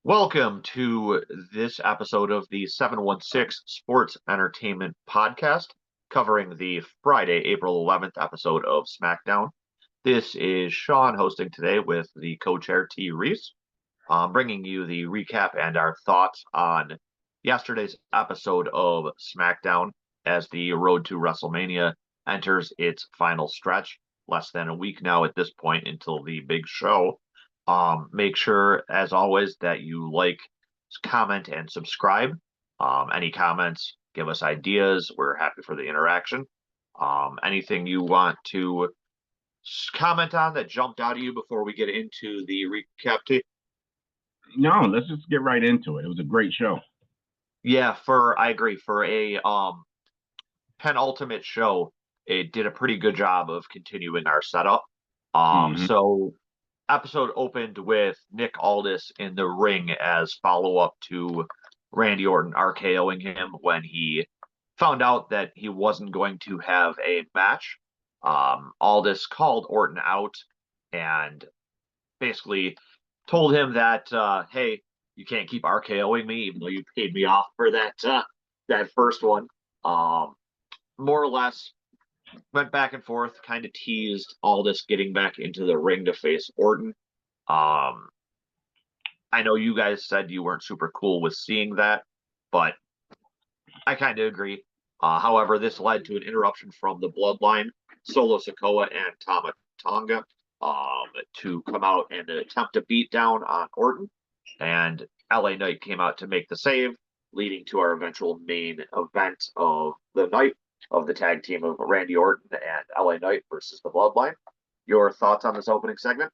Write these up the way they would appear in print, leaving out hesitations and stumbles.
Welcome to this episode of the 716 Sports Entertainment Podcast, covering the Friday, April 11th episode of Smackdown. This is Sean hosting today with the co-chair T. Reese, bringing you the recap and our thoughts on yesterday's episode of SmackDown as the road to WrestleMania enters its final stretch. Less than a week now at this point until the big show. Make sure, as always, that you like, comment, and subscribe. Any comments, give us ideas. We're happy for the interaction. Anything you want to comment on that jumped out of you before we get into the recap? No, let's just get right into it. It was a great show. Yeah, I agree. For a penultimate show, it did a pretty good job of continuing our setup. So episode opened with Nick Aldis in the ring as follow-up to Randy Orton RKOing him when he found out that he wasn't going to have a match. Aldis called Orton out and basically told him that, hey, you can't keep RKOing me, even though you paid me off for that first one. More or less, went back and forth, kind of teased Aldis getting back into the ring to face Orton. I know you guys said you weren't super cool with seeing that, but I kind of agree. However, this led to an interruption from the Bloodline, Solo Sikoa and Tama Tonga, to come out and attempt to beat down on Orton. And LA Knight came out to make the save, leading to our eventual main event of the night of the tag team of Randy Orton and LA Knight versus the Bloodline. Your thoughts on this opening segment?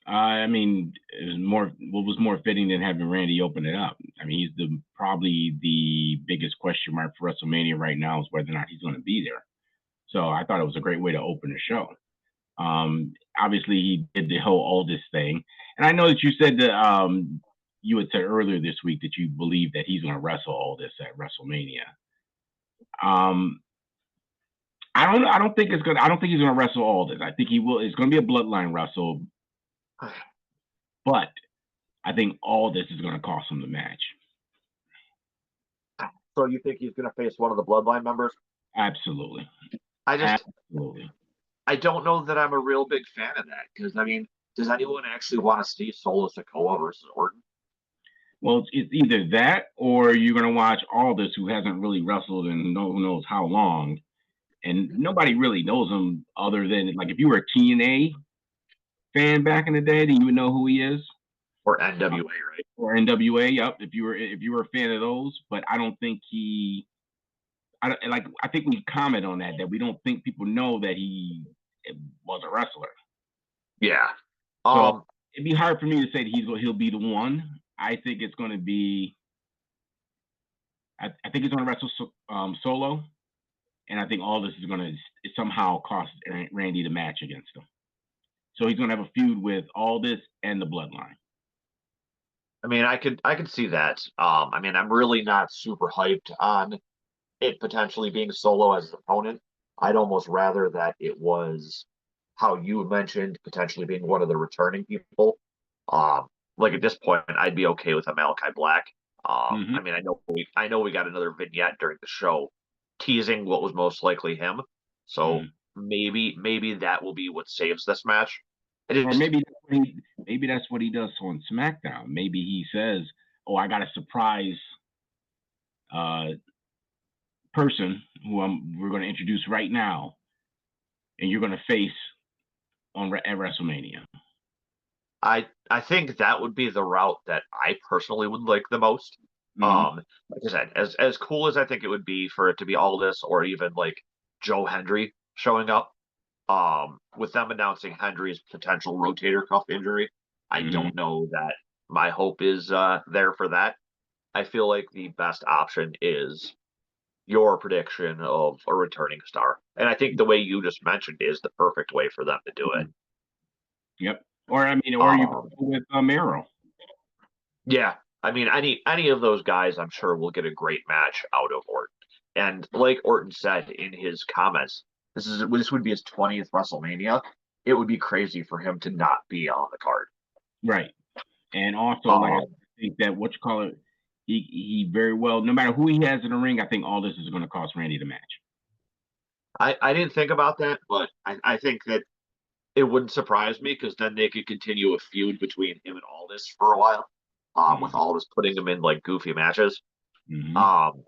I mean, it was more. What was more fitting than having Randy open it up? I mean, he's probably the biggest question mark for WrestleMania right now is whether or not he's going to be there. So I thought it was a great way to open the show. Obviously, he did the whole Aldis thing, and I know that you said that you had said earlier this week that you believe that he's going to wrestle Aldis at WrestleMania. I don't think he's going to wrestle Aldis. I think he will. It's going to be a bloodline wrestle, but I think Aldis is going to cost him the match. So you think he's going to face one of the bloodline members? Absolutely. Absolutely. I don't know that I'm a real big fan of that because, I mean, does anyone actually want to see Solo Sikoa versus Orton? Well, it's either that or you're going to watch Aldis, who hasn't really wrestled in who knows how long, and nobody really knows him other than, like, if you were a TNA fan back in the day, then you would know who he is. Or NWA, right? Or NWA, yep. If you were a fan of those, but I don't think I think we comment on that we don't think people know that he was a wrestler. Yeah. So it'd be hard for me to say that he'll be the one. I think it's going to be. I think he's going to wrestle Solo, and I think Aldis is going to somehow cost Randy the match against him. So he's going to have a feud with Aldis and the Bloodline. I mean, I could see that. I mean, I'm really not super hyped on it potentially being Solo as an opponent. I'd almost rather that it was how you mentioned potentially being one of the returning people. Like at this point, I'd be okay with a Malachi Black. I mean, I know we got another vignette during the show teasing what was most likely him. So maybe that will be what saves this match. Or maybe that's what he does on SmackDown. Maybe he says, "Oh, I got a surprise person who we're going to introduce right now, and you're going to face at WrestleMania." I think that would be the route that I personally would like the most. Like I said, as cool as I think it would be for it to be Aldis or even like Joe Hendry showing up, with them announcing Hendry's potential rotator cuff injury, I don't know that my hope is there for that. I feel like the best option is your prediction of a returning star. And I think the way you just mentioned is the perfect way for them to do it. Yep. Or I mean, or you go with Mero. Yeah. I mean, any of those guys, I'm sure will get a great match out of Orton. And like Orton said in his comments, this would be his 20th WrestleMania. It would be crazy for him to not be on the card. Right. And also, like I Um, think that what you call it, he very well, no matter who he has in the ring, I think all this is going to cost Randy the match. I didn't think about that, but I think that it wouldn't surprise me because then they could continue a feud between him and Aldis for a while, with Mm-hmm. Aldis putting him in like goofy matches. Mm-hmm. Um,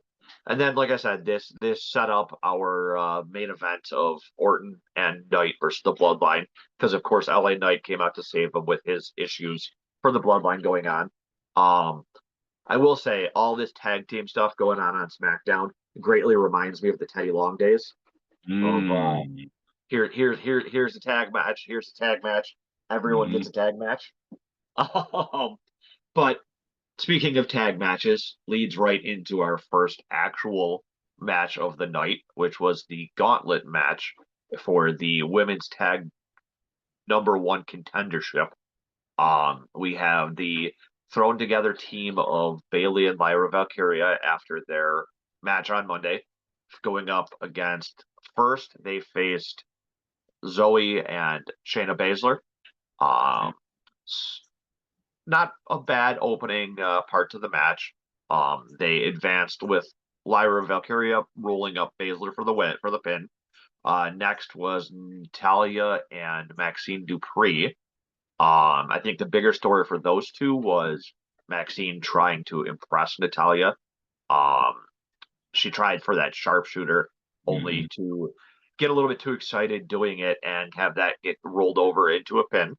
and then, like I said, this set up our main event of Orton and Knight versus the Bloodline because, of course, LA Knight came out to save him with his issues for the Bloodline going on. Um, I will say all this tag team stuff going on SmackDown greatly reminds me of the Teddy Long days of Mm-hmm. here's a tag match, here's a tag match, everyone Mm-hmm. gets a tag match. But speaking of tag matches, leads right into our first actual match of the night, which was the gauntlet match for the women's tag #1 contendership. We have the thrown together team of Bailey and Lyra Valkyria after their match on Monday, going up against first they faced Zoe and Shayna Baszler. Um, Not a bad opening part to the match. They advanced with Lyra Valkyria rolling up Baszler for the win for the pin. Next was Natalia and Maxine Dupree. I think the bigger story for those two was Maxine trying to impress Natalia. Um, she tried for that sharpshooter, Mm-hmm. only to get a little bit too excited doing it and have that get rolled over into a pin.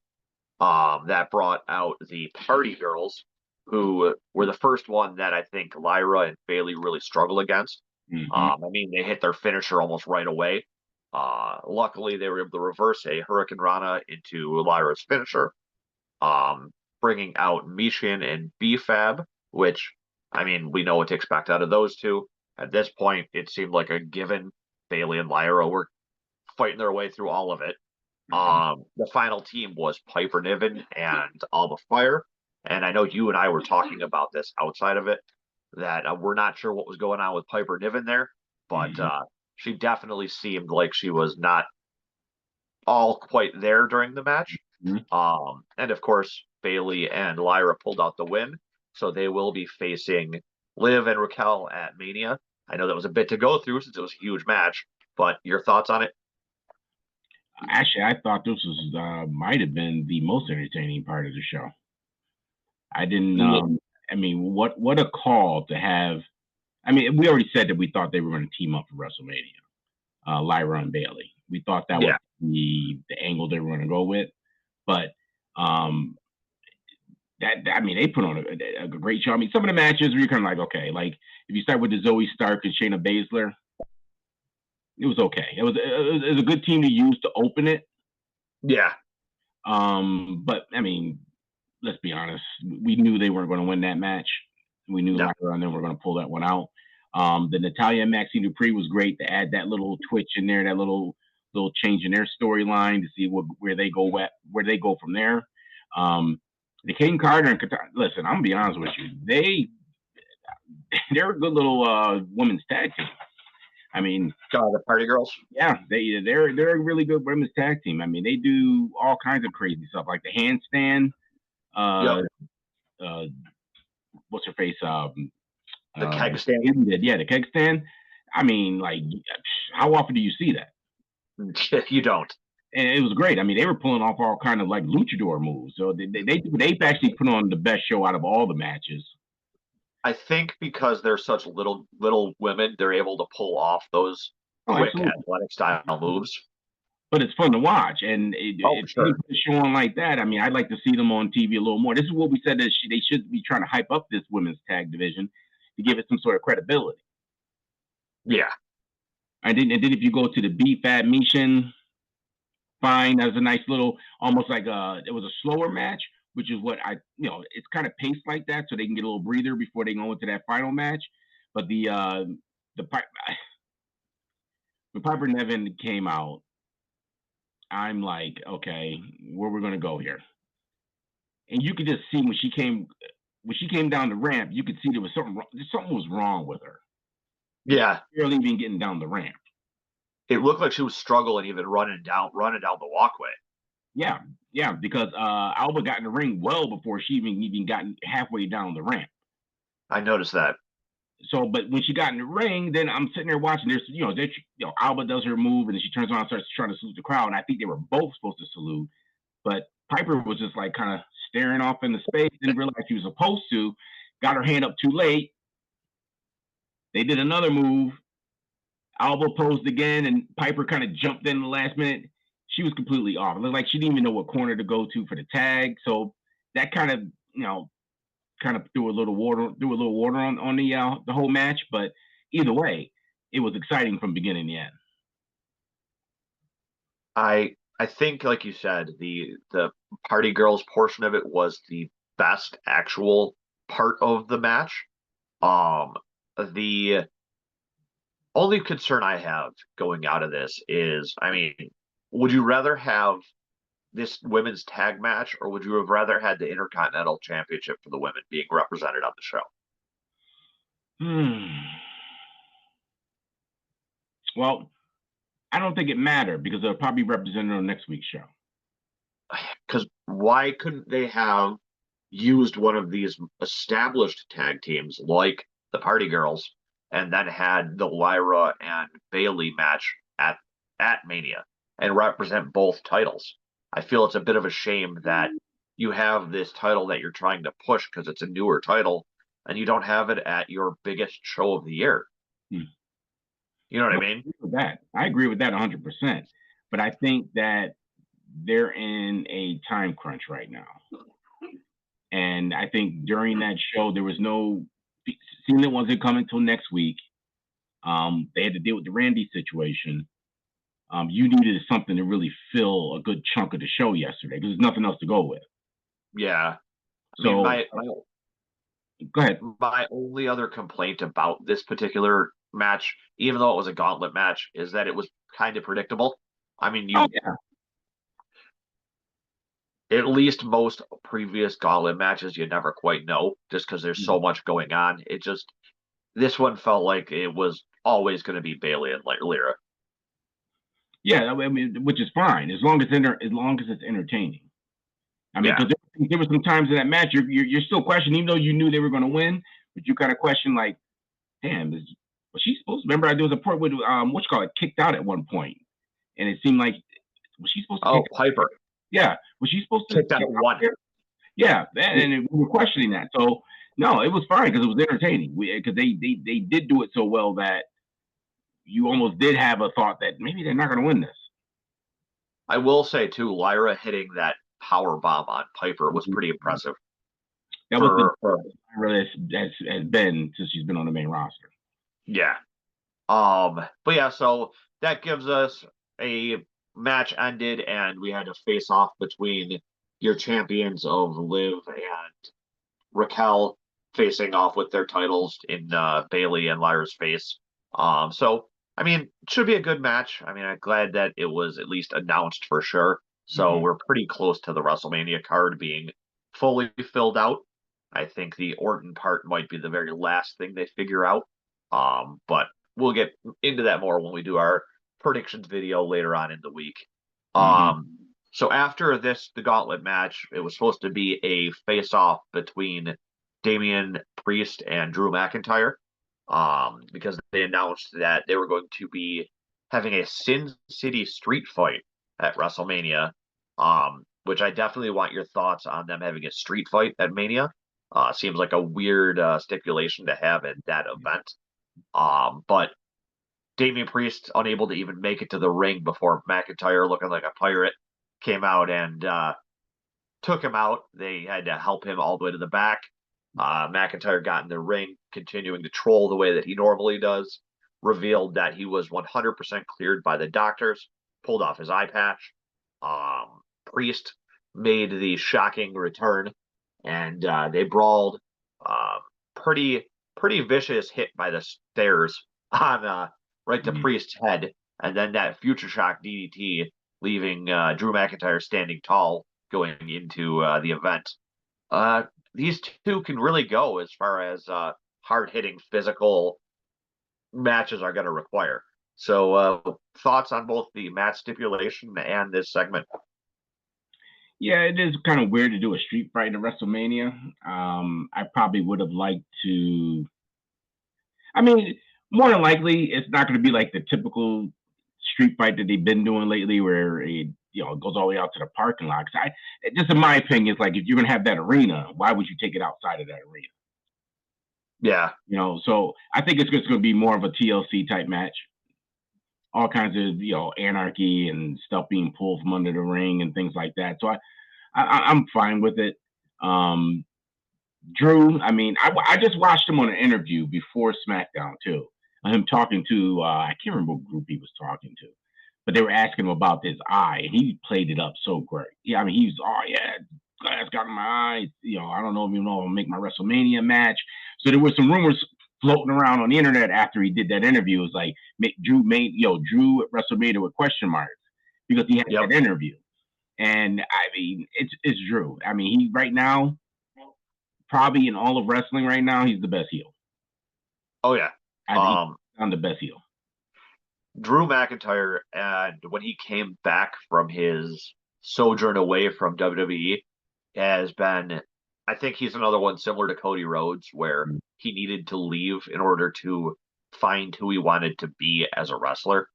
That brought out the Party Girls, who were the first one that I think Lyra and Bailey really struggle against. Mm-hmm. I mean, they hit their finisher almost right away. Luckily, they were able to reverse a Hurricane Rana into Lyra's finisher, bringing out Mishin and BFAB, which, I mean, we know what to expect out of those two. At this point, it seemed like a given. Bailey and Lyra were fighting their way through all of it. Mm-hmm. The final team was Piper Niven and Alba Fire. And I know you and I were talking about this outside of it, that we're not sure what was going on with Piper Niven there, but Mm-hmm. she definitely seemed like she was not all quite there during the match. And of course, Bailey and Lyra pulled out the win, so they will be facing Liv and Raquel at Mania. I know that was a bit to go through since it was a huge match, but your thoughts on it? Actually, I thought this was might have been the most entertaining part of the show. I didn't. Yeah, I mean, what a call to have. I mean, we already said that we thought they were going to team up for WrestleMania, Lyra and Bailey. We thought that was yeah, the angle they were going to go with, but um, that I mean, they put on a great show. I mean, some of the matches where you're kind of like, okay, like if you start with the Zoe Stark and Shayna Baszler, it was okay. It was a good team to use to open it. yeah. But I mean, let's be honest, we knew they weren't going to win that match. We knew No, Lyra and them were going to pull that one out. The Natalia and Maxine Dupree was great to add that little twitch in there, that little change in their storyline to see where they go where they go from there. The Kane Carter and Qatar, listen, I'm gonna be honest with you, they're a good little women's tag team. I mean, the Party Girls. yeah, they're a really good women's tag team. I mean, they do all kinds of crazy stuff like the handstand. Yep, Uh, uh, what's her face? the keg stand. Did, yeah, the keg stand. I mean, like, how often do you see that? You don't. And it was great. I mean, they were pulling off all kind of like luchador moves. So they actually put on the best show out of all the matches. I think because they're such little women, they're able to pull off those Oh, quick absolutely. athletic style moves. But it's fun to watch, and Oh, for if they sure. put a show on like that, I mean, I'd like to see them on TV a little more. This is what we said that they should be trying to hype up this women's tag division to give it some sort of credibility. Yeah, And then if you go to the B Fat Mission, fine. That was a nice little, almost like it was a slower match, which is what it's kind of paced like that, so they can get a little breather before they go into that final match. But the when Piper Nevin came out, I'm like, okay, where we're gonna go here? And you could just see when she came down the ramp, you could see there was something was wrong with her. yeah. Barely even getting down the ramp. It looked like she was struggling even running down the walkway. Yeah, yeah, because Alba got in the ring well before she even gotten halfway down the ramp. I noticed that. So, but when she got in the ring, then I'm sitting there watching. Alba does her move, and then she turns around and starts trying to salute the crowd. And I think they were both supposed to salute, but Piper was just like kind of staring off into space, didn't realize she was supposed to. Got her hand up too late. They did another move. Alba posed again, and Piper kind of jumped in the last minute. She was completely off. It looked like she didn't even know what corner to go to for the tag. So that kind of, kind of threw a little water on the whole match. But either way, it was exciting from beginning to end. I think, like you said, the party girls portion of it was the best actual part of the match. The only concern I have going out of this is, I mean, would you rather have this women's tag match, or would you have rather had the Intercontinental Championship for the women being represented on the show? Well, I don't think it mattered because they'll probably represent it on next week's show. Because why couldn't they have used one of these established tag teams like the Party Girls and then had the Lyra and Bailey match at Mania and represent both titles? I feel it's a bit of a shame that you have this title that you're trying to push because it's a newer title and you don't have it at your biggest show of the year. Hmm. You know what I No, mean? I agree with that 100%. But I think that they're in a time crunch right now. And I think during that show, there was no, seeing it wasn't coming until next week. They had to deal with the Randy situation. You needed something to really fill a good chunk of the show yesterday because there's nothing else to go with. Yeah. I mean, So go ahead. my only other complaint about this particular match, even though it was a gauntlet match, is that it was kind of predictable. I mean, Oh you yeah, at least most previous gauntlet matches you never quite know just because there's so much going on. It just this one felt like it was always going to be Bailey and Lyra. yeah. I mean, which is fine as long as it's entertaining. I mean, Yeah. because there were some times in that match you're still questioning, even though you knew they were going to win, but you kind of question like, damn, was she supposed to? Remember, there was a point with what you call it, kicked out at one point, and it seemed like was she supposed to kick Oh, out? Piper Yeah, was she supposed to kicked out kick at out one. there? Yeah, and we were questioning that. So no, it was fine because it was entertaining. Because they did do it so well that you almost did have a thought that maybe they're not going to win this. I will say too, Lyra hitting that power bomb on Piper was pretty impressive. That was the has been since she's been on the main roster. Yeah. But yeah, so that gives us a match ended, and we had a face off between your champions of Liv and Raquel facing off with their titles in Bailey and Lyra's face. So I mean, it should be a good match. I mean, I'm glad that it was at least announced for sure. So we're pretty close to the WrestleMania card being fully filled out. I think the Orton part might be the very last thing they figure out. But we'll get into that more when we do our predictions video later on in the week. Mm-hmm. So after this, the gauntlet match, it was supposed to be a face-off between Damian Priest and Drew McIntyre, because they announced that they were going to be having a Sin City street fight at WrestleMania, which I definitely want your thoughts on them having a street fight at Mania. Seems like a weird stipulation to have at that event. But Damian Priest unable to even make it to the ring before McIntyre, looking like a pirate, came out and took him out. They had to help him all the way to the back. McIntyre got in the ring, continuing to troll the way that he normally does, revealed that he was 100% cleared by the doctors, pulled off his eye patch. Priest made the shocking return, and they brawled. Uh, pretty vicious hit by the stairs on right to Priest's head, and then that future shock DDT, leaving Drew McIntyre standing tall going into the event. These two can really go as far as hard hitting physical matches are going to require. So, thoughts on both the match stipulation and this segment? Yeah, it is kind of weird to do a street fight at WrestleMania. I probably would have liked to. I mean, more than likely, it's not going to be like the typical street fight that they've been doing lately, where it goes all the way out to the parking lot. 'Cause just in my opinion, it's like if you're going to have that arena, why would you take it outside of that arena? Yeah. So I think it's just going to be more of a TLC type match. All kinds of anarchy and stuff being pulled from under the ring and things like that. So I'm fine with it. Um, Drew, I mean, I just watched him on an interview before SmackDown too. Him talking to I can't remember what group he was talking to, but they were asking him about his eye, and he played it up so great. Yeah, I mean, he's glass got in my eyes. I don't know if I'll make my WrestleMania match. So there were some rumors floating around on the internet after he did that interview. It was like Drew at WrestleMania with question marks because he had Yep. that interview. And I mean, it's Drew. I mean, he right now probably in all of wrestling right now, he's the best heel. Oh yeah. I think I'm the best heel. Drew McIntyre, and when he came back from his sojourn away from WWE, has been, I think he's another one similar to Cody Rhodes, where he needed to leave in order to find who he wanted to be as a wrestler.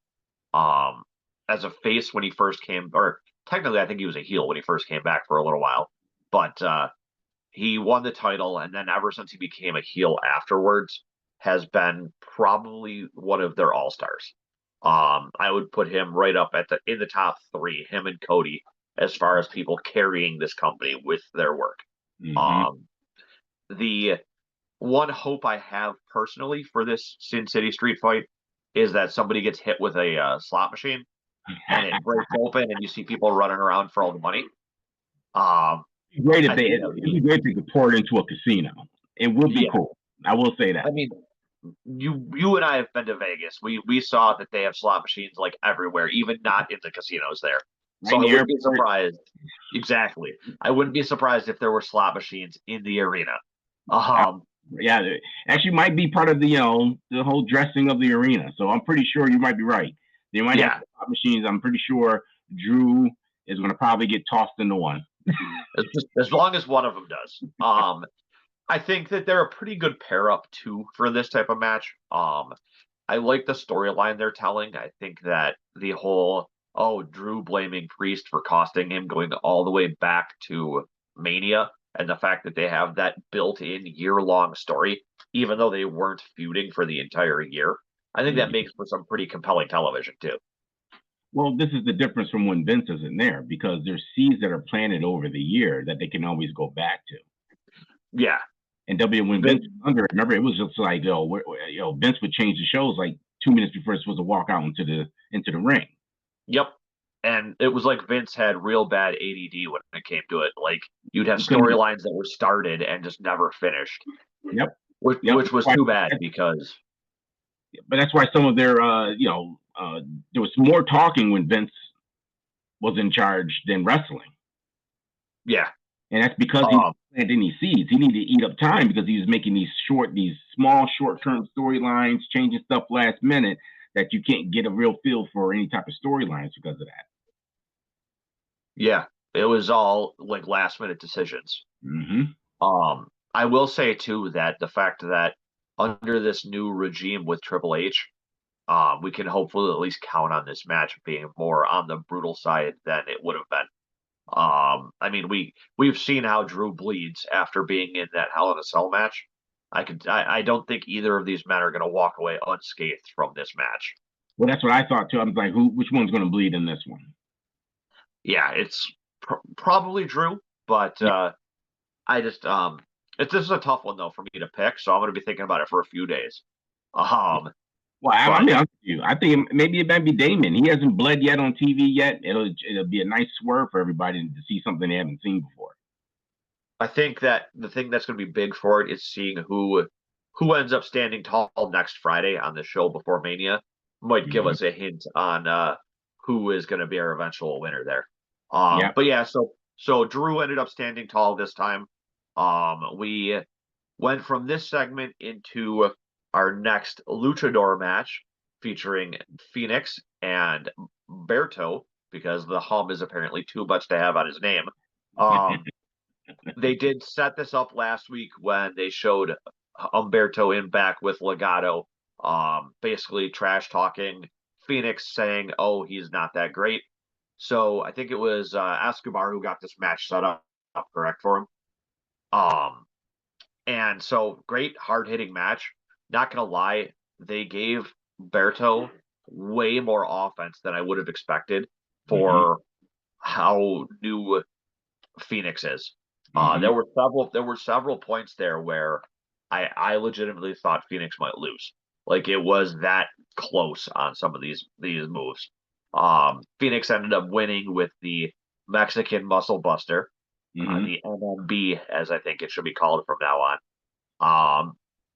As a face when he first came, or technically, I think he was a heel when he first came back for a little while, but he won the title, and then ever since he became a heel afterwards, has been probably one of their all stars. I would put him right up in the top three, him and Cody, as far as people carrying this company with their work. Um, the one hope I have personally for this Sin City street fight is that somebody gets hit with a slot machine and it breaks open, and you see people running around for all the money. Great if I they think it'd be great if they could pour it into a casino. It would be cool. I will say that. I mean, you and I have been to Vegas. We saw that they have slot machines like everywhere, even not in the casinos there. So I wouldn't be surprised. Exactly. I wouldn't be surprised if there were slot machines in the arena. Yeah, actually might be part of the the whole dressing of the arena. So I'm pretty sure you might be right. They might have slot machines. I'm pretty sure Drew is going to probably get tossed into one. as long as one of them does. I think that they're a pretty good pair up too for this type of match. I like the storyline they're telling. I think that the whole Drew blaming Priest for costing him going all the way back to Mania, and the fact that they have that built-in year-long story, even though they weren't feuding for the entire year, I think that makes for some pretty compelling television too. Well, this is the difference from when Vince isn't there, because there's seeds that are planted over the year that they can always go back to. Yeah. And when Vince was under, remember, it was just like, Vince would change the shows like 2 minutes before it's supposed to walk out into the ring. Yep. And it was like Vince had real bad ADD when it came to it. Like, you'd have storylines that were started and just never finished. Yep. Which was too bad because. But that's why some of their, there was more talking when Vince was in charge than wrestling. Yeah. And that's because he didn't plant any seeds. He needed to eat up time because he was making these small, short-term storylines, changing stuff last minute that you can't get a real feel for any type of storylines because of that. Yeah, it was all like last-minute decisions. I will say too that the fact that under this new regime with Triple H, we can hopefully at least count on this match being more on the brutal side than it would have been. I mean, we've seen how Drew bleeds after being in that Hell in a Cell match. I don't think either of these men are going to walk away unscathed from this match. Well, that's what I thought too. I'm like, which one's going to bleed in this one? Yeah, it's probably Drew, but I just this is a tough one though for me to pick, so I'm going to be thinking about it for a few days. Well, I'll be honest with you. I think maybe it might be Damon. He hasn't bled yet on TV yet. It'll be a nice swerve for everybody to see something they haven't seen before. I think that the thing that's going to be big for it is seeing who ends up standing tall next Friday on the show before Mania. Might give us a hint on who is going to be our eventual winner there. But yeah, so Drew ended up standing tall this time. We went from this segment into our next luchador match featuring Phoenix and Berto, because the hum is apparently too much to have on his name. Um, they did set this up last week when they showed Umberto in back with Legato, basically trash talking Phoenix, saying, "Oh, he's not that great." So I think it was Escobar who got this match set up correct for him. Um, and so great hard hitting match. Not gonna lie, they gave Berto way more offense than I would have expected Hmm. for how new Phoenix is. Hmm. There were several points there where I legitimately thought Phoenix might lose. Like it was that close on some of these moves. Phoenix ended up winning with the Mexican Muscle Buster, Hmm. the MMB as I think it should be called from now on.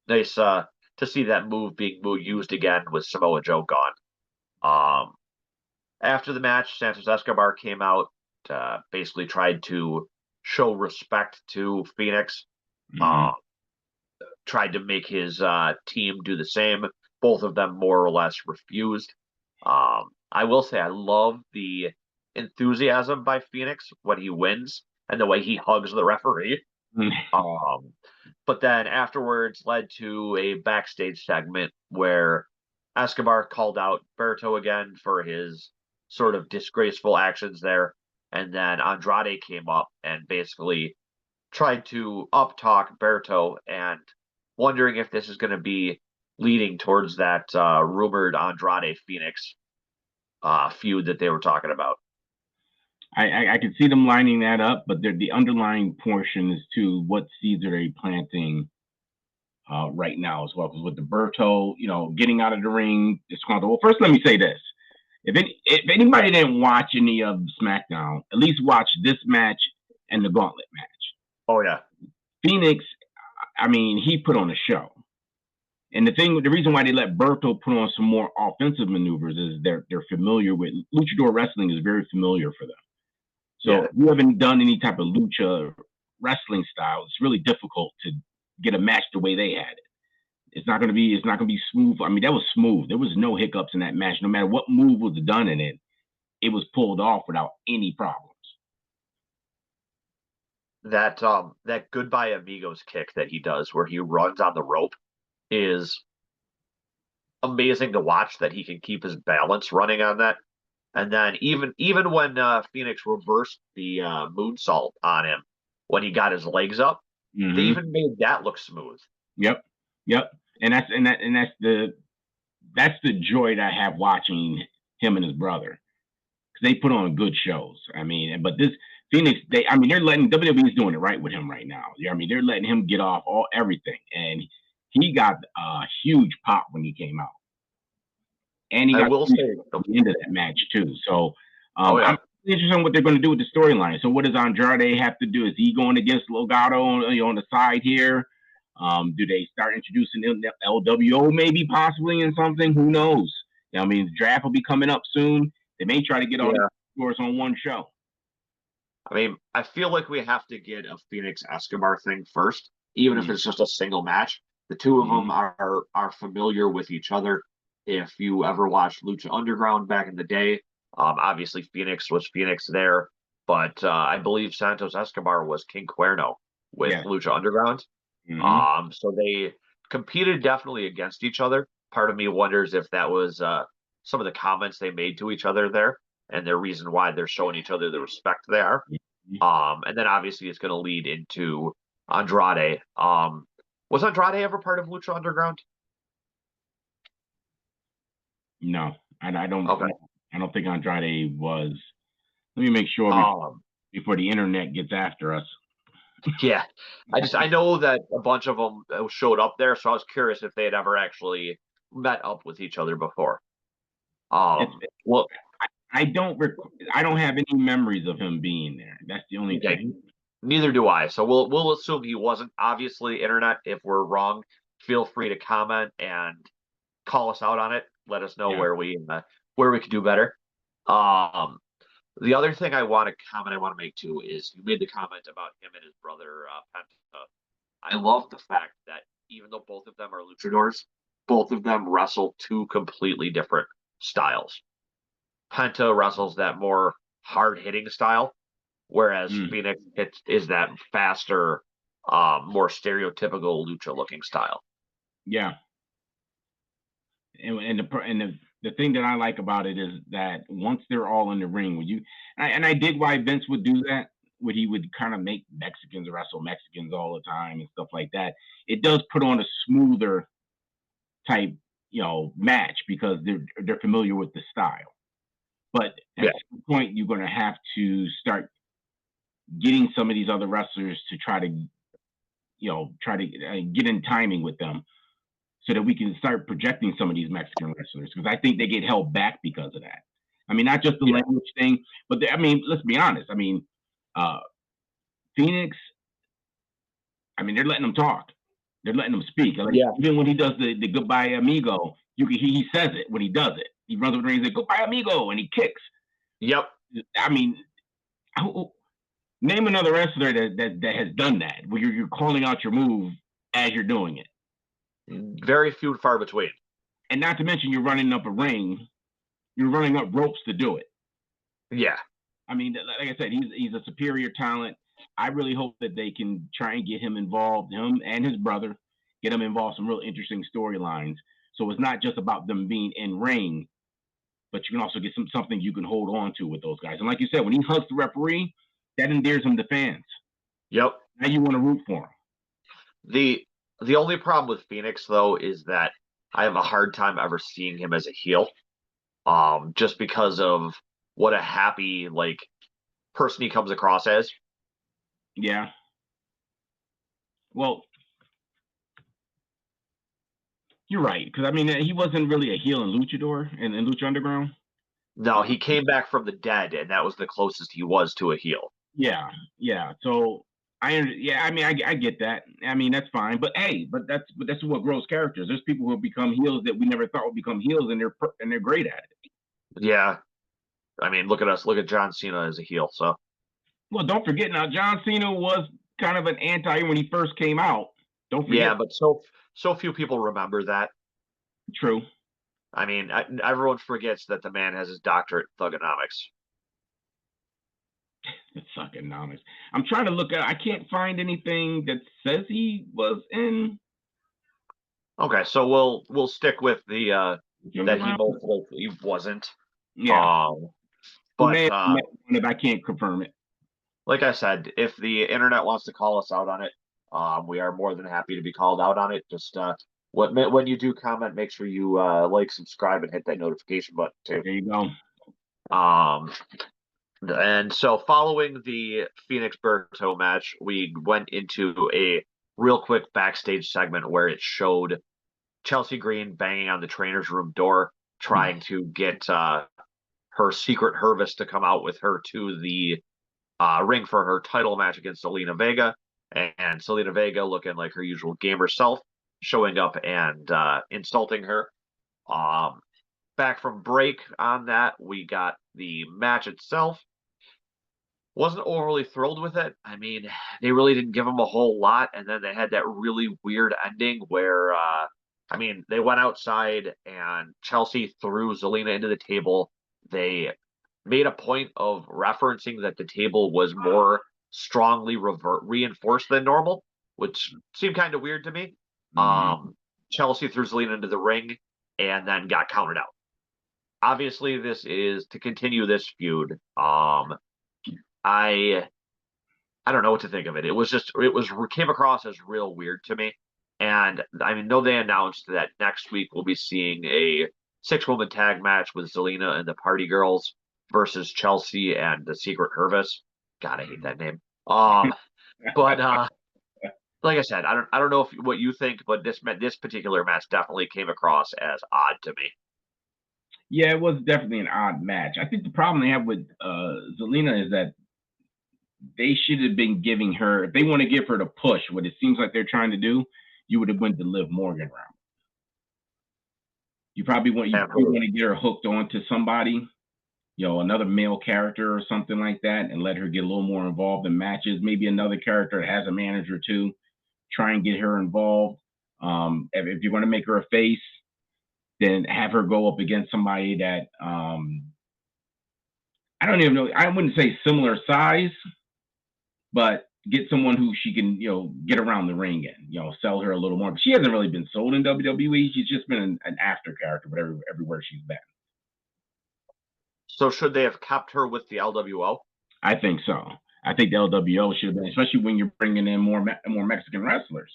Nice to see that move being used again with Samoa Joe gone. Um, After the match, Santos Escobar came out, basically tried to show respect to Phoenix, uh, Hmm. tried to make his team do the same. Both of them more or less refused. I will say I love the enthusiasm by Phoenix when he wins and the way he hugs the referee. Um, but then afterwards led to a backstage segment where Escobar called out Berto again for his sort of disgraceful actions there. And then Andrade came up and basically tried to up talk Berto and wondering if this is going to be leading towards that rumored Andrade Phoenix feud that they were talking about. I can see them lining that up, but the underlying portion is to what seeds are they planting right now as well. Because with the Berto, getting out of the ring, disgruntled. Well, first let me say this: if anybody didn't watch any of SmackDown, at least watch this match and the Gauntlet match. Oh, yeah. Phoenix, I mean, he put on a show. And the reason why they let Berto put on some more offensive maneuvers is they're familiar with luchador wrestling is very familiar for them. So Yeah. if you haven't done any type of lucha wrestling style, it's really difficult to get a match the way they had it. It's not gonna be smooth. I mean, that was smooth. There was no hiccups in that match. No matter what move was done in it, it was pulled off without any problems. That goodbye amigos kick that he does where he runs on the rope is amazing to watch that he can keep his balance running on that. And then even when Phoenix reversed the moonsault on him when he got his legs up, they Mm-hmm. even made that look smooth. Yep. Yep. And that's the joy that I have watching him and his brother because they put on good shows. I mean, but this Phoenix, they're letting WWE's doing it right with him right now. I mean, they're letting him get off everything, and he got a huge pop when he came out, and he I got will say, at the end of that match too. So oh I'm yeah, interested in what they're going to do with the storyline. So what does Andrade have to do? Is he going against Legato on the side here? Do they start introducing LWO maybe possibly in something? Who knows? I mean, the draft will be coming up soon. They may try to get all these yeah. scores on one show. I mean, I feel like we have to get a Phoenix Escobar thing first, even if Mm-hmm. it's just a single match. The two of them Mm-hmm. are familiar with each other. If you ever watched Lucha Underground back in the day, obviously Phoenix was Phoenix there, but I believe Santos Escobar was King Cuerno with Yeah. Lucha Underground. Mm-hmm. So they competed definitely against each other. Part of me wonders if that was some of the comments they made to each other there and their reason why they're showing each other the respect they are. And then obviously it's going to lead into Andrade. Was Andrade ever part of Lucha Underground? No, I don't. Okay. I don't think Andrade was. Let me make sure Um, before the internet gets after us. yeah, I know that a bunch of them showed up there, so I was curious if they had ever actually met up with each other before. It's Well, I don't have any memories of him being there. That's the only okay, thing. neither do I. So we'll assume he wasn't. Obviously, internet. If we're wrong, feel free to comment and call us out on it. Let us know Yeah. where we could do better. Um, the other thing I want to make too is you made the comment about him and his brother Penta. I love the fact that even though both of them are luchadors, both of them wrestle two completely different styles. Penta wrestles that more hard hitting style, whereas Phoenix is that faster, more stereotypical lucha-looking style. Yeah. And the thing that I like about it is that once they're all in the ring, I dig why Vince would do that, where he would kind of make Mexicans wrestle Mexicans all the time and stuff like that. It does put on a smoother type, match because they're familiar with the style. But at some point, you're going to have to start getting some of these other wrestlers to try to get in timing with them, so that we can start projecting some of these Mexican wrestlers, because I think they get held back because of that. I mean, not just the language thing, but let's be honest. Phoenix, they're letting them talk. They're letting them speak. Even when he does the goodbye amigo, he says it when he does it. He runs over the ring and says, goodbye amigo, and he kicks. Yep. Name another wrestler that has done that, where you're calling out your move as you're doing it. Very few and far between. And not to mention, you're running up a ring, you're running up ropes to do it. Yeah. Like I said, he's a superior talent. I really hope that they can try and get him involved, him and his brother, get them involved in some real interesting storylines. So it's not just about them being in ring, but you can also get something you can hold on to with those guys. And like you said, when he hugs the referee, that endears him to fans. Yep. Now you want to root for him. The only problem with Phoenix, though, is that I have a hard time ever seeing him as a heel, just because of what a happy person he comes across as. Yeah. Well, you're right, because he wasn't really a heel in Luchador and in Lucha Underground. No, he came back from the dead, and that was the closest he was to a heel. Yeah. So I get that. That's fine. But that's what grows characters. There's people who become heels that we never thought would become heels, and they're great at it. Yeah. Look at us. Look at John Cena as a heel. So. Well, don't forget now, John Cena was kind of an anti when he first came out. Don't forget. Yeah, but so few people remember that. True. Everyone forgets that the man has his doctorate in thugonomics. Thugonomics. I'm trying to look at. I can't find anything that says he was in. Okay, so we'll stick with the that he most likely wasn't. Yeah. But if I can't confirm it. Like I said, if the internet wants to call us out on it, we are more than happy to be called out on it. Just when you do comment, make sure you subscribe, and hit that notification button too. There you go. And so following the Phoenix Berto match, we went into a real quick backstage segment where it showed Chelsea Green banging on the trainer's room door, trying to get her secret Hervis to come out with her to the ring for her title match against Zelina Vega. And Zelina Vega, looking like her usual gamer self, showing up and insulting her. Back from break on that, we got the match itself. Wasn't overly thrilled with it. They really didn't give him a whole lot, and then they had that really weird ending where they went outside and Chelsea threw Zelina into the table. They made a point of referencing that the table was more strongly reinforced than normal, which seemed kind of weird to me. Chelsea threw Zelina into the ring and then got counted out. Obviously, this is to continue this feud. I don't know what to think of it. It came across as real weird to me. And though they announced that next week we'll be seeing a 6-woman tag match with Zelina and the Party Girls versus Chelsea and the Secret Hervis. God, I hate that name. But like I said, I don't know what you think, but this particular match definitely came across as odd to me. Yeah, it was definitely an odd match. I think the problem they have with Zelina is that they should have been giving her, if they want to give her the push, what it seems like they're trying to do, you would have went the Liv Morgan route. You probably want to get her hooked onto somebody, another male character or something like that, and let her get a little more involved in matches. Maybe another character that has a manager too. Try and get her involved. If you're going to make her a face, then have her go up against somebody that I don't even know. I wouldn't say similar size, but get someone who she can, get around the ring in, sell her a little more. But she hasn't really been sold in WWE. She's just been an after character, but everywhere she's been. So should they have kept her with the LWO? I think so. I think the LWO should have been, especially when you're bringing in more Mexican wrestlers.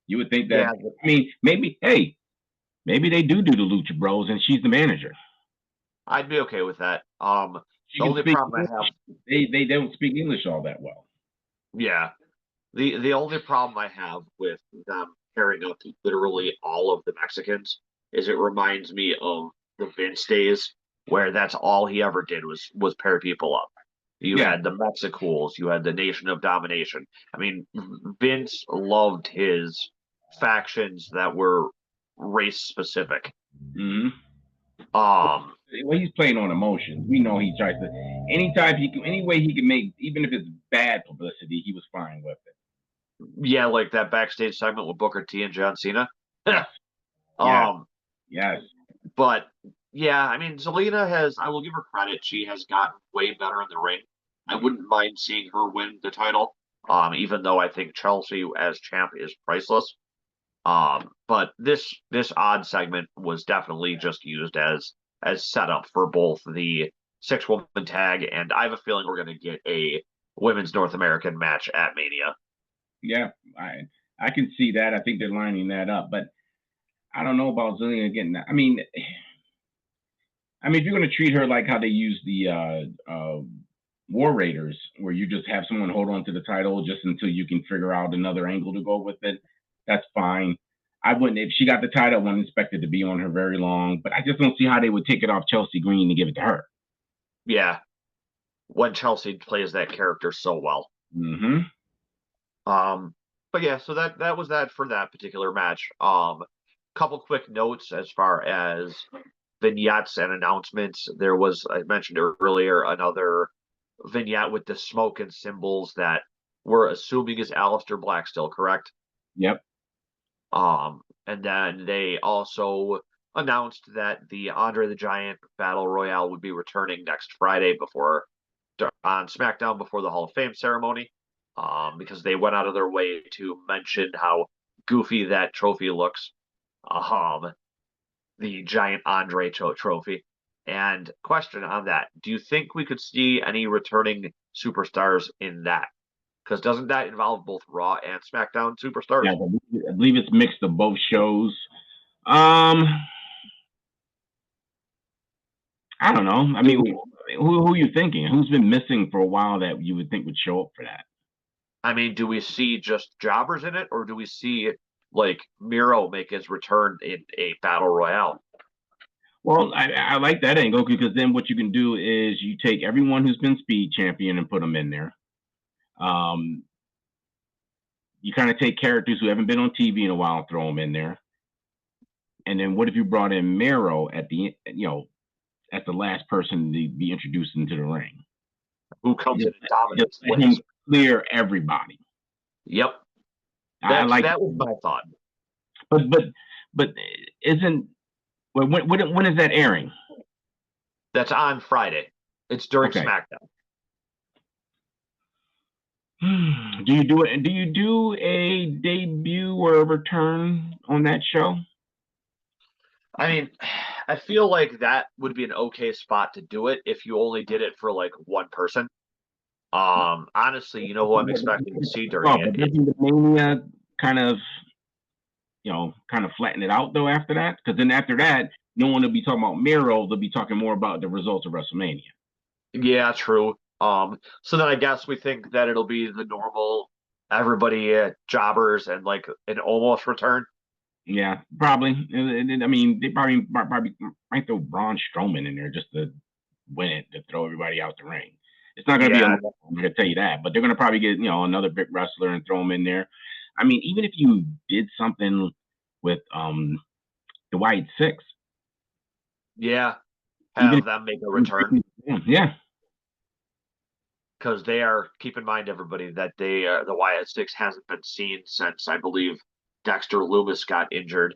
You would think that. Yeah, I mean, maybe they do the Lucha Bros, and she's the manager. I'd be okay with that. She The can only speak problem I English. have, They don't speak English all that well. yeah, the only problem I have with them pairing up literally all of the Mexicans is it reminds me of the Vince days where that's all he ever did was pair people up. You Yeah. had the Mexicools, you had the Nation of Domination. I mean, Vince loved his factions that were race specific. Mm-hmm. Um, Well, he's playing on emotions. We know he tries to any way he can make, even if it's bad publicity, he was fine with it. yeah, like that backstage segment with Booker T and John Cena. Yes. um, Yes. but yeah, I mean, Zelina has. I will give her credit. She has gotten way better in the ring. I wouldn't mind seeing her win the title. Even though I think Chelsea as champ is priceless. But this odd segment was definitely just used as setup for both the 6-woman tag, and I have a feeling we're going to get a women's North American match at Mania. Yeah, I can see that. I think they're lining that up, but I don't know about Zelina getting that. I mean, if you're going to treat her like how they use the War Raiders, where you just have someone hold on to the title just until you can figure out another angle to go with it, that's fine. I wouldn't, if she got the title, I wouldn't expect it to be on her very long, but I just don't see how they would take it off Chelsea Green and give it to her. Yeah, when Chelsea plays that character so well. Mm-hmm. But yeah, so that was that for that particular match. Couple quick notes as far as vignettes and announcements. There was, I mentioned earlier, another vignette with the smoke and symbols that we're assuming is Aleister Black still, correct? Yep. And then they also announced that the Andre the Giant Battle Royale would be returning next Friday on SmackDown before the Hall of Fame ceremony. Because they went out of their way to mention how goofy that trophy looks. The giant Andre trophy. And question on that: do you think we could see any returning superstars in that? Because doesn't that involve both Raw and SmackDown superstars? Yeah, I believe it's mixed of both shows. I don't know. I mean, who are you thinking? Who's been missing for a while that you would think would show up for that? I mean, do we see just jobbers in it, or do we see like Miro make his return in a battle royale? Well, I like that angle because then what you can do is you take everyone who's been Speed Champion and put them in there. You kind of take characters who haven't been on TV in a while and throw them in there. And then what if you brought in Miro at the as the last person to be introduced into the ring? Who comes in and dominates? Let him clear everybody. Yep. I like that was my thought. But isn't when is that airing? That's on Friday. It's during SmackDown. Do you do it? Do you do a debut or a return on that show? I mean, I feel like that would be an okay spot to do it if you only did it for like one person. Honestly, you know who I'm expecting to see during it? Doesn't the Mania kind of flatten it out though after that? Because then after that, no one will be talking about Miro. They'll be talking more about the results of WrestleMania. Yeah, true. So then I guess we think that it'll be the normal everybody jobbers and like an almost return. Yeah, probably. I mean, they probably might throw Braun Strowman in there just to win it, to throw everybody out the ring. It's not going to be I'm going to tell you that, but they're going to probably get another big wrestler and throw him in there. I mean, even if you did something with the White Six, yeah, have them make a return. Yeah, because they are. Keep in mind, everybody, that the Wyatt Six hasn't been seen since I believe Dexter Lumis got injured.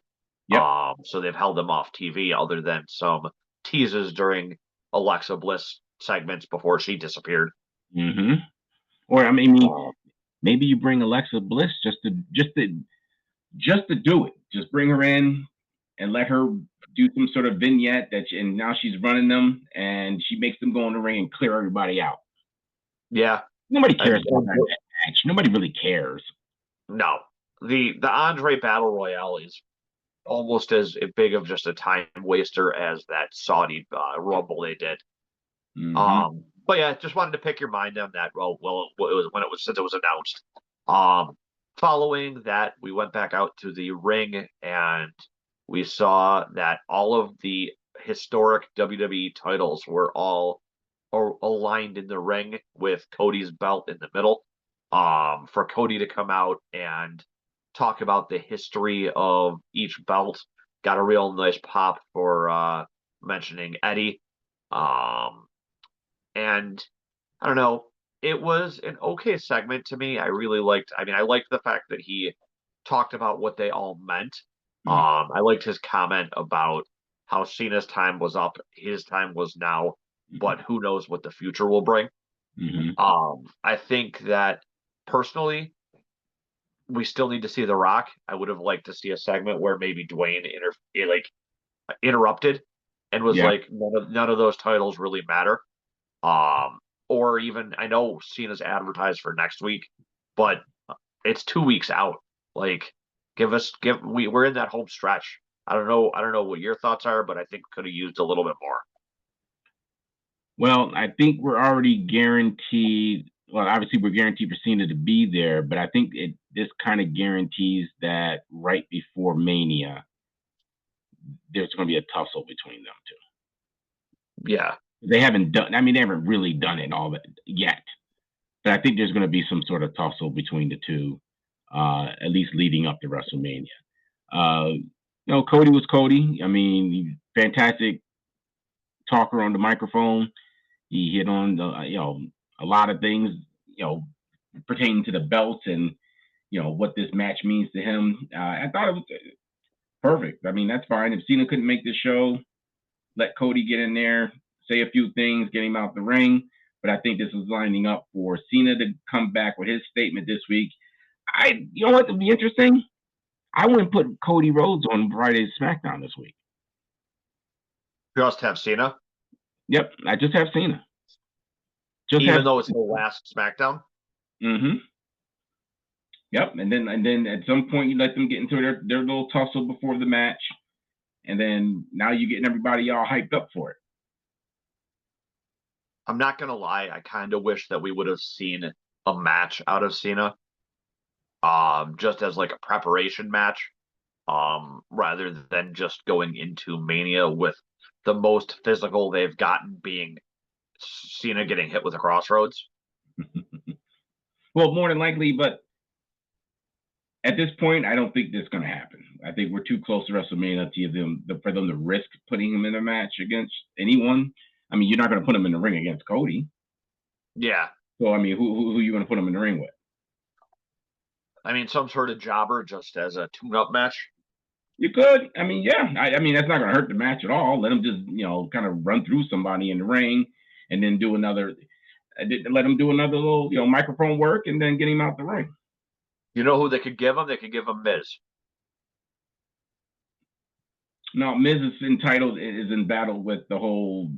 Yep. So they've held them off TV, other than some teases during Alexa Bliss segments before she disappeared. Mm-hmm. Or I mean, Uh, maybe you bring Alexa Bliss just to do it. Just bring her in and let her do some sort of vignette and now she's running them and she makes them go in the ring and clear everybody out. yeah, Nobody cares and, about that match. Nobody really cares. no, the Andre Battle Royale is almost as big of just a time waster as that Saudi Rumble they did. But yeah, just wanted to pick your mind on that. Well, it was when it was since it was announced. Um, Following that, we went back out to the ring and we saw that all of the historic WWE titles were all aligned in the ring with Cody's belt in the middle. For Cody to come out and talk about the history of each belt, got a real nice pop for mentioning Eddie. Um, and I don't know, it was an okay segment to me. I liked the fact that he talked about what they all meant. I liked his comment about how Cena's time was up, his time was now, but who knows what the future will bring. I think that personally, we still need to see The Rock. I would have liked to see a segment where maybe Dwayne interrupted and was Yeah. like, none of those titles really matter. Um, or even I know Cena's advertised for next week, but it's 2 weeks out. Like, we're in that home stretch. I don't know what your thoughts are, but I think we could have used a little bit more. Well, I think we're already guaranteed. Well, obviously we're guaranteed for Cena to be there, but I think this kind of guarantees that right before Mania, there's going to be a tussle between them two. Yeah. They haven't done. I mean, they haven't really done it all yet, but I think there's going to be some sort of tussle between the two, at least leading up to WrestleMania. Cody was Cody. I mean, fantastic talker on the microphone. He hit on a lot of things, pertaining to the belts and what this match means to him. I thought it was perfect. I mean, that's fine. If Cena couldn't make the show, let Cody get in there, say a few things, get him out the ring. But I think this is lining up for Cena to come back with his statement this week. You know what would be interesting? I wouldn't put Cody Rhodes on Friday's SmackDown this week. Just have Cena. Yep, I just have Cena. Even though it's the last SmackDown. Mm-hmm. Yep, and then at some point you let them get into their little tussle before the match, and then now you're getting everybody all hyped up for it. I'm not gonna lie, I kind of wish that we would have seen a match out of Cena, just as like a preparation match, rather than just going into Mania with the most physical they've gotten being Cena getting hit with a crossroads. Well, more than likely, but at this point, I don't think that's going to happen. I think we're too close to WrestleMania for them to risk putting him in a match against anyone. I mean, you're not going to put him in the ring against Cody. Yeah. So, I mean, who are you going to put him in the ring with? I mean, some sort of jobber just as a tune-up match. You could. I mean, yeah. I mean, that's not going to hurt the match at all. Let him just, kind of run through somebody in the ring and then do another. Let him do another little, microphone work and then get him out the ring. You know who they could give him? They could give him Miz. No, Miz is in battle with the whole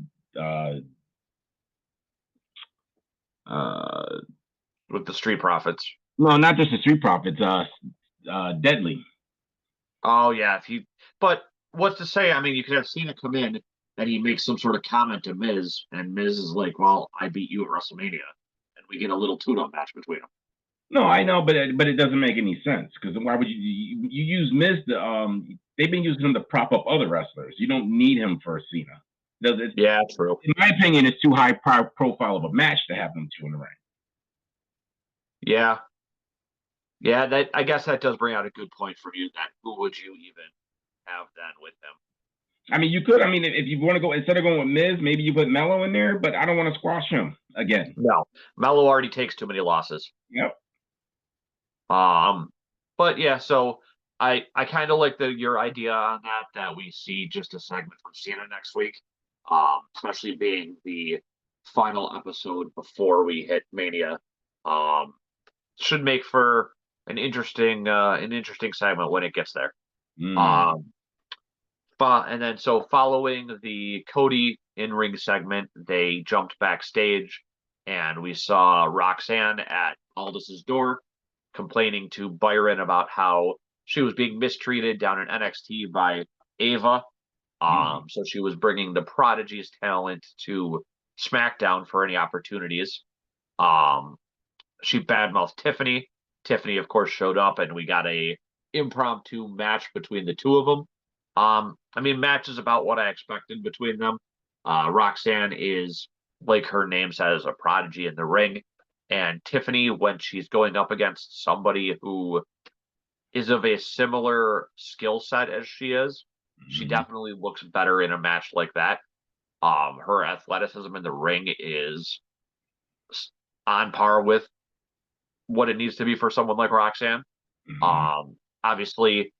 with the Street Profits. No, not just the Street Profits. Deadly. Oh yeah, but what's to say? I mean, you could have Cena come in and he makes some sort of comment to Miz, and Miz is like, "Well, I beat you at WrestleMania," and we get a little tune-up match between them. No, I know, but it doesn't make any sense because why would you use Miz to they've been using him to prop up other wrestlers. You don't need him for Cena. Yeah, true. In my opinion, it's too high profile of a match to have them two in the ring. Yeah, yeah. That I guess that does bring out a good point from you. That who would you even have then with him? I mean, you could. I mean, if you want to go instead of going with Miz, maybe you put Mello in there, but I don't want to squash him again. No, Mello already takes too many losses. Yep. But yeah, so I kind of like your idea on that we see just a segment from Cena next week, especially being the final episode before we hit Mania. Um, should make for an interesting segment when it gets there. Mm. Um, and then so following the Cody in-ring segment, they jumped backstage and we saw Roxanne at Aldis's door complaining to Byron about how she was being mistreated down in NXT by Ava. Mm. So she was bringing the Prodigy's talent to SmackDown for any opportunities. Um, she badmouthed Tiffany. Tiffany, of course, showed up, and we got a impromptu match between the two of them. I mean, match is about what I expected between them. Roxanne is, like her name says, a prodigy in the ring, and Tiffany, when she's going up against somebody who is of a similar skill set as she Mm. definitely looks better in a match like that. Her athleticism in the ring is on par with what it needs to be for someone like Roxanne. Mm. Obviously,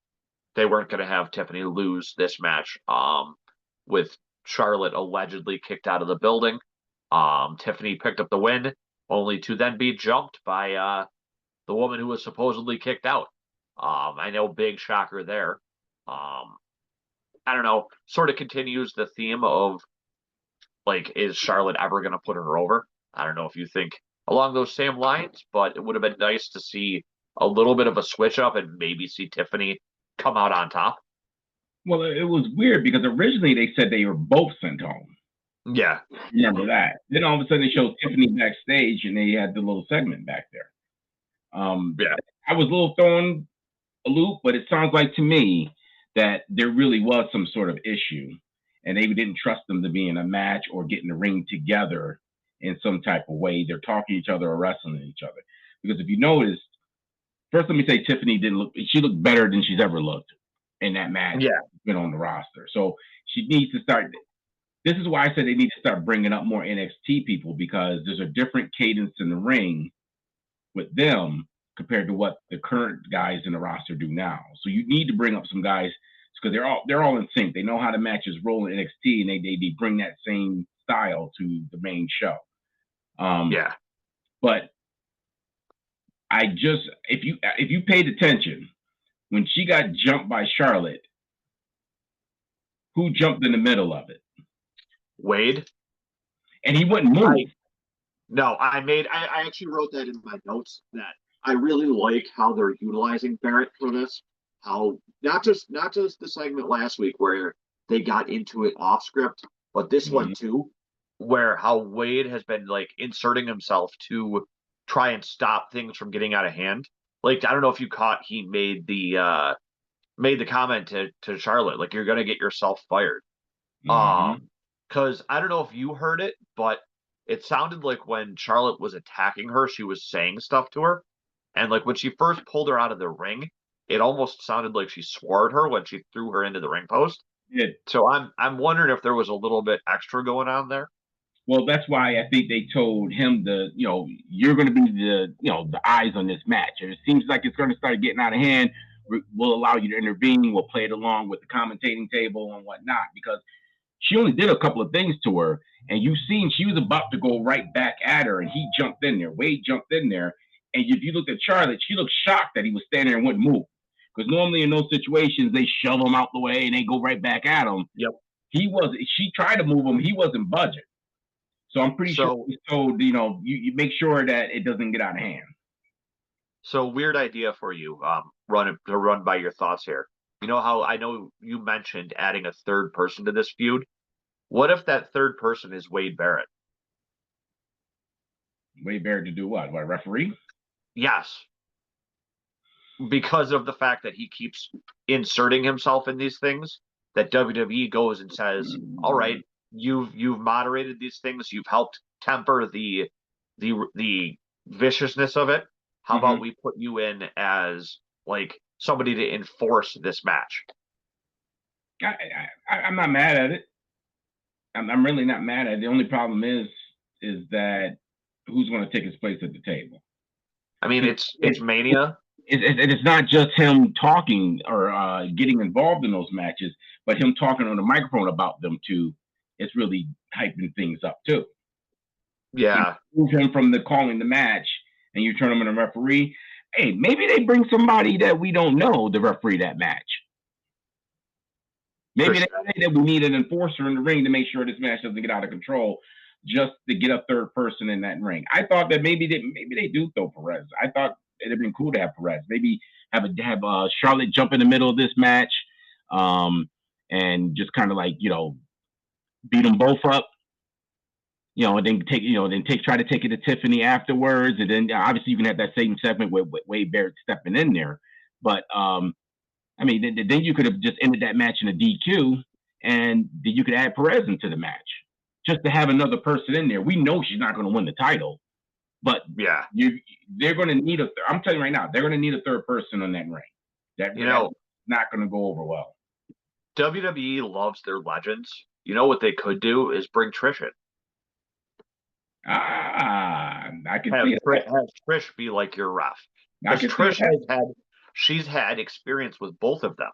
they weren't going to have Tiffany lose this match with Charlotte allegedly kicked out of the building. Tiffany picked up the win, only to then be jumped by the woman who was supposedly kicked out. I know, big shocker there. Um, I don't know, sort of continues the theme of like, is Charlotte ever going to put her over? I don't know if you think along those same lines, but it would have been nice to see a little bit of a switch up and maybe see Tiffany come out on top. Well, it was weird because originally they said they were both sent home. Yeah. Remember that? Then all of a sudden they showed Tiffany backstage and they had the little segment back there. Yeah. I was a little thrown a loop, but it sounds like to me that there really was some sort of issue and they didn't trust them to be in a match or get in the ring together in some type of way. They're talking to each other or wrestling each other. Because if you notice, first let me say Tiffany didn't look, she looked better than she's ever looked in that match Yeah. been on the roster. So she needs to start. This is why I said they need to start bringing up more NXT people because there's a different cadence in the ring with them compared to what the current guys in the roster do now. So you need to bring up some guys because they're all in sync. They know how the matches roll in NXT, and they bring that same style to the main show. Yeah. But I just if you paid attention when she got jumped by Charlotte, who jumped in the middle of it, Wade. and he wouldn't move. No, I actually wrote that in my notes that I really like how they're utilizing Barrett for this. How not just the segment last week where they got into it off script, but this one Mm-hmm. too, where how Wade has been like inserting himself to try and stop things from getting out of hand. Like, I don't know if you caught, he made the comment to Charlotte, like, you're gonna get yourself fired. Mm-hmm. Um, because I don't know if you heard it, but it sounded like when Charlotte was attacking her, she was saying stuff to her. And like when she first pulled her out of the ring, it almost sounded like she swore at her when she threw her into the ring post. Yeah. So I'm wondering if there was a little bit extra going on there. Well, that's why I think they told him you're going to be the eyes on this match. And it seems like it's going to start getting out of hand. We'll allow you to intervene. We'll play it along with the commentating table and whatnot because she only did a couple of things to her. And you've seen she was about to go right back at her and he jumped in there. Wade jumped in there. And if you looked at Charlotte, she looked shocked that he was standing there and wouldn't move. Because normally in those situations, they shove him out the way and they go right back at him. Yep. She tried to move him. He wasn't budging. So I'm pretty sure So he's told, you make sure that it doesn't get out of hand. so weird idea for you. Run by your thoughts here. You know how I know you mentioned adding a third person to this feud? What if that third person is Wade Barrett? Way better to do what? What, referee? Yes, because of the fact that he keeps inserting himself in these things, that WWE goes and says, "All right, you've moderated these things, you've helped temper the viciousness of it. How Mm-hmm. about we put you in as like somebody to enforce this match?" I'm not mad at it. I'm really not mad at it. The only problem is that who's going to take his place at the table? I mean, it's Mania. It's not just him talking or getting involved in those matches, but him talking on the microphone about them too. It's really hyping things up too. Yeah, Move him from the calling the match and you turn them into a referee, hey, maybe they bring somebody that we don't know to referee that match. Maybe they say that we need an enforcer in the ring to make sure this match doesn't get out of control, just to get a third person in that ring. I thought that maybe they do throw Perez. I thought it'd been cool to have Perez. Maybe have Charlotte jump in the middle of this match, and just kind of like, you know, beat them both up. You know, and then try to take it to Tiffany afterwards, and then obviously you can have that same segment with Wade Barrett stepping in there. But I mean, then you could have just ended that match in a DQ, and then you could add Perez into the match just to have another person in there. We know she's not going to win the title, but yeah, they're going to need I'm telling you right now, they're going to need a third person on that ring. That's not going to go over well. WWE loves their legends. You know what they could do is bring Trish in. I can see it. Have Trish be like your ref. Because Trish she's had experience with both of them.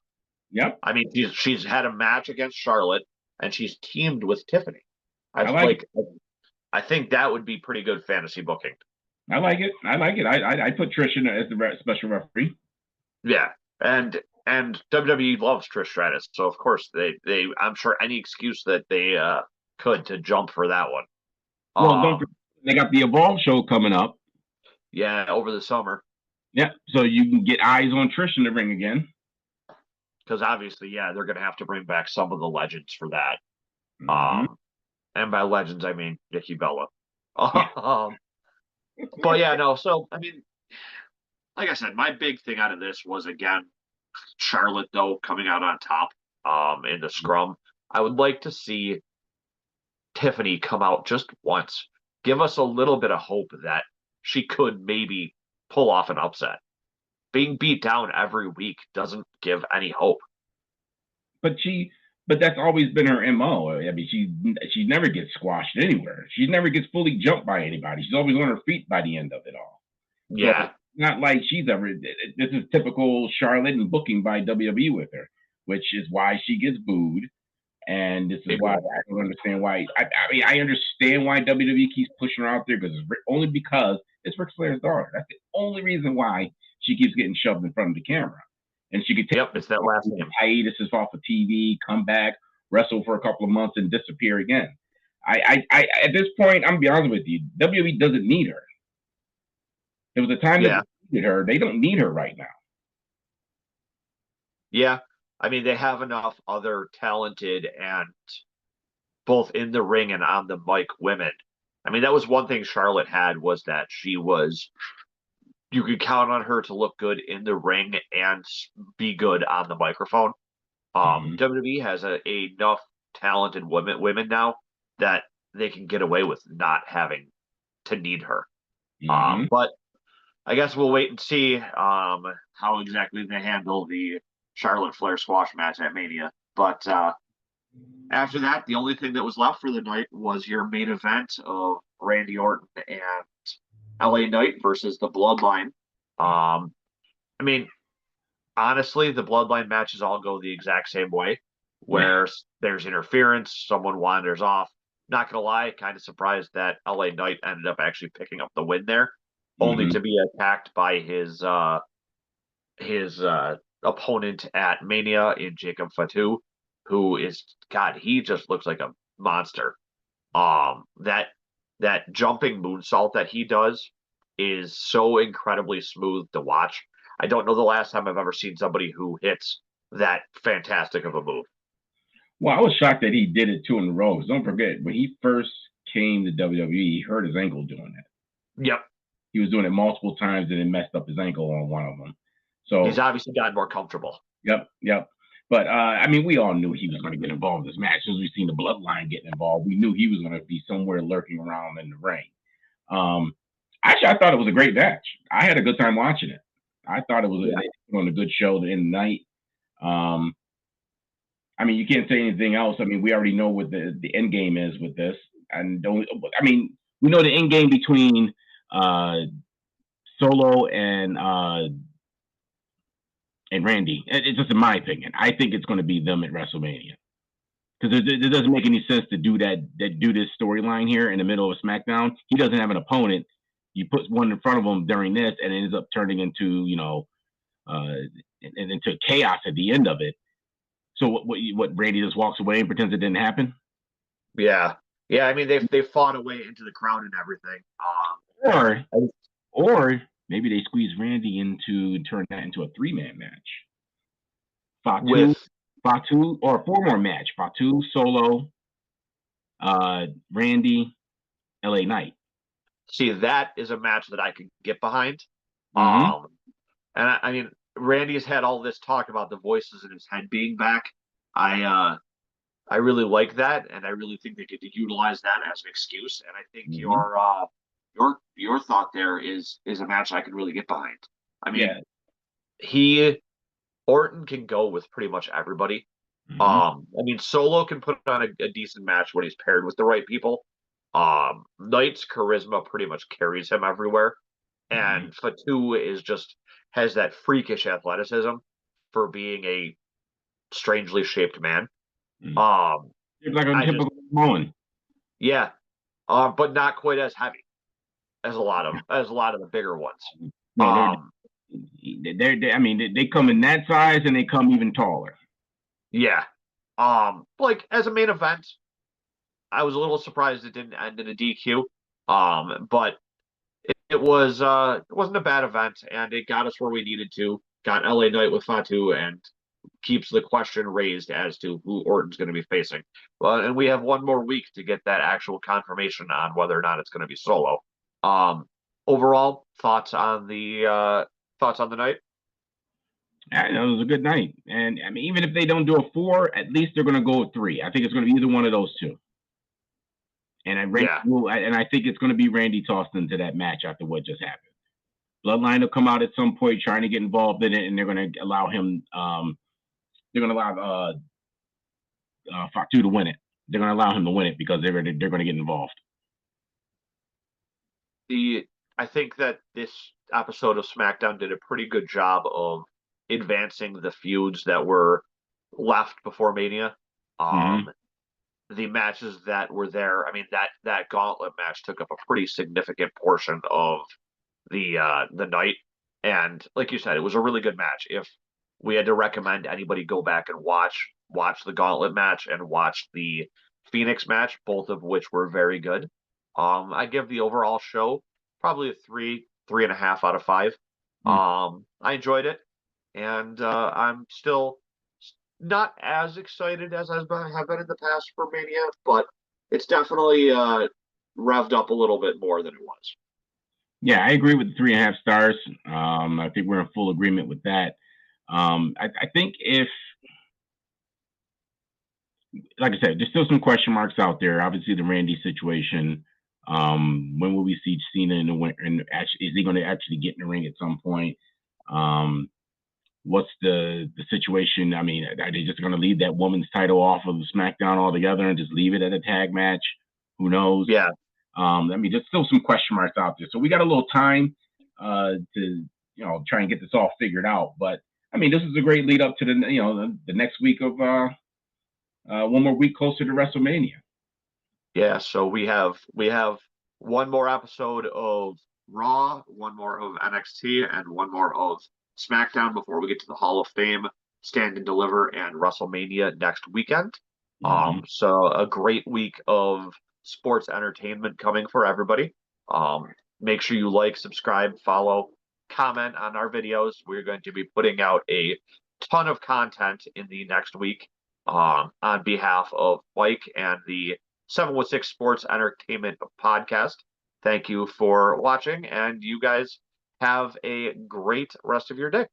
Yep. I mean, she's had a match against Charlotte, and she's teamed with Tiffany. I think that would be pretty good fantasy booking. I like it. I put Trish in as the special referee. Yeah, and WWE loves Trish Stratus, so of course they I'm sure any excuse that they could to jump for that one. Well, they got the Evolve show coming up. Yeah, over the summer. Yeah, so you can get eyes on Trish in the ring again. Because obviously, yeah, they're going to have to bring back some of the legends for that. Mm-hmm. And by legends, I mean Nikki Bella. But yeah, no. So I mean, like I said, my big thing out of this was, again, Charlotte, though, coming out on top in the scrum. I would like to see Tiffany come out just once. Give us a little bit of hope that she could maybe pull off an upset. Being beat down every week doesn't give any hope. But that's always been her MO. I mean, she never gets squashed anywhere. She never gets fully jumped by anybody. She's always on her feet by the end of it all. Yeah. So not like she's ever. This is typical Charlotte and booking by WWE with her, which is why she gets booed. And this is why I don't understand why. I mean, I understand why WWE keeps pushing her out there, only because it's Ric Flair's daughter. That's the only reason why she keeps getting shoved in front of the camera. And she could take it's that last name. hiatuses off of TV, come back, wrestle for a couple of months, and disappear again. I at this point, I'm gonna be honest with you, WWE doesn't need her. There was a time that they needed her. They don't need her right now. Yeah. I mean, they have enough other talented and both in the ring and on the mic women. I mean, that was one thing Charlotte had, was that you could count on her to look good in the ring and be good on the microphone. WWE has enough talented women now that they can get away with not having to need her. But I guess we'll wait and see how exactly they handle the Charlotte Flair squash match at Mania. But after that, the only thing that was left for the night was your main event of Randy Orton and LA Knight versus the Bloodline. I mean, honestly, the Bloodline matches all go the exact same way, where there's interference, someone wanders off. Not gonna lie, kind of surprised that LA Knight ended up actually picking up the win there, only to be attacked by his opponent at Mania in Jacob Fatu, who is, God, he just looks like a monster. That jumping moonsault that he does is so incredibly smooth to watch. I don't know the last time I've ever seen somebody who hits that fantastic of a move. Well, I was shocked that he did it 2 in a row. Don't forget, when he first came to WWE, he hurt his ankle doing it. Yep. He was doing it multiple times and it messed up his ankle on one of them. So he's obviously gotten more comfortable. Yep. But I mean, we all knew he was going to get involved in this match. As we've seen the Bloodline getting involved, we knew he was going to be somewhere lurking around in the ring. Actually, I thought it was a great match. I had a good time watching it. I thought it was on a good show to end the night. I mean, you can't say anything else. I mean, we already know what the end game is with this, and we know the end game between Solo and Randy. It's just in my opinion. I think it's going to be them at WrestleMania, because it doesn't make any sense to do this storyline here in the middle of SmackDown. He doesn't have an opponent You put one in front of him during this, and it ends up turning into and into chaos at the end of it. So what Brady just walks away and pretends it didn't happen? Yeah. Yeah, I mean they fought a way into the crowd and everything. Or or maybe they squeeze Randy into and turn that into a 3-man match. Fatu, with Fatu, or 4 more match. Fatu, Solo, Randy, LA Knight. See, that is a match that I could get behind. Mm-hmm. And I mean, Randy's had all this talk about the voices in his head being back. I really like that, and I really think they could utilize that as an excuse. And I think Mm-hmm. your thought there is a match I could really get behind. I Yeah. mean, he Orton can go with pretty much everybody. Mm-hmm. I mean, Solo can put on a decent match when he's paired with the right people. Knight's charisma pretty much carries him everywhere, Mm-hmm. and Fatu is just has that freakish athleticism for being a strangely shaped man. Mm-hmm. Um, It's like a I just typical Samoan. yeah, but not quite as heavy as a lot of the bigger ones. No, Um, I mean, they come in that size and they come even taller. yeah. Like as a main event, I was a little surprised it didn't end in a DQ. But it wasn't a bad event, and it got us where we needed to. Got LA Knight with Fatu, and keeps the question raised as to who Orton's going to be facing. Well, and we have one more week to get that actual confirmation on whether or not it's going to be Solo. Um, Overall thoughts on the night? Yeah, it was a good night. And I mean, even if they don't do a 4, at least they're going to go with 3. I think it's going to be either one of those two. And Yeah, I think it's going to be Randy tossed into that match after what just happened. Bloodline will come out at some point trying to get involved in it, and they're going to allow him. They're going to allow Fatu to win it. They're going to allow him to win it because they're going to get involved. the I think that this episode of SmackDown did a pretty good job of advancing the feuds that were left before Mania. Mm-hmm. The matches that were there, I mean that gauntlet match took up a pretty significant portion of the night. And like you said, it was a really good match. If we had to recommend anybody go back and watch the gauntlet match and watch the Phoenix match, both of which were very good. I give the overall show probably a 3.5 out of 5. I enjoyed it, and I'm still not as excited as have been in the past for Mania, but it's definitely revved up a little bit more than it was. Yeah, I agree with the 3.5 stars. I think we're in full agreement with that. I think if, like I said, there's still some question marks out there. Obviously, the Randy situation. When will we see Cena in the winter? And actually, is he going to actually get in the ring at some point? What's the situation? I mean, are they just going to leave that woman's title off of SmackDown altogether and just leave it at a tag match? Who knows? Yeah, I mean, there's still some question marks out there. So we got a little time to try and get this all figured out. But I mean, this is a great lead up to the next week of one more week closer to WrestleMania. yeah. So we have one more episode of Raw, one more of NXT, and one more of SmackDown before we get to the Hall of Fame, Stand and Deliver, and WrestleMania next weekend. Mm-hmm. So a great week of sports entertainment coming for everybody. Make sure you like, subscribe, follow, comment on our videos. We're going to be putting out a ton of content in the next week on behalf of Mike and the 716 Sports Entertainment Podcast. Thank you for watching, and you guys have a great rest of your day.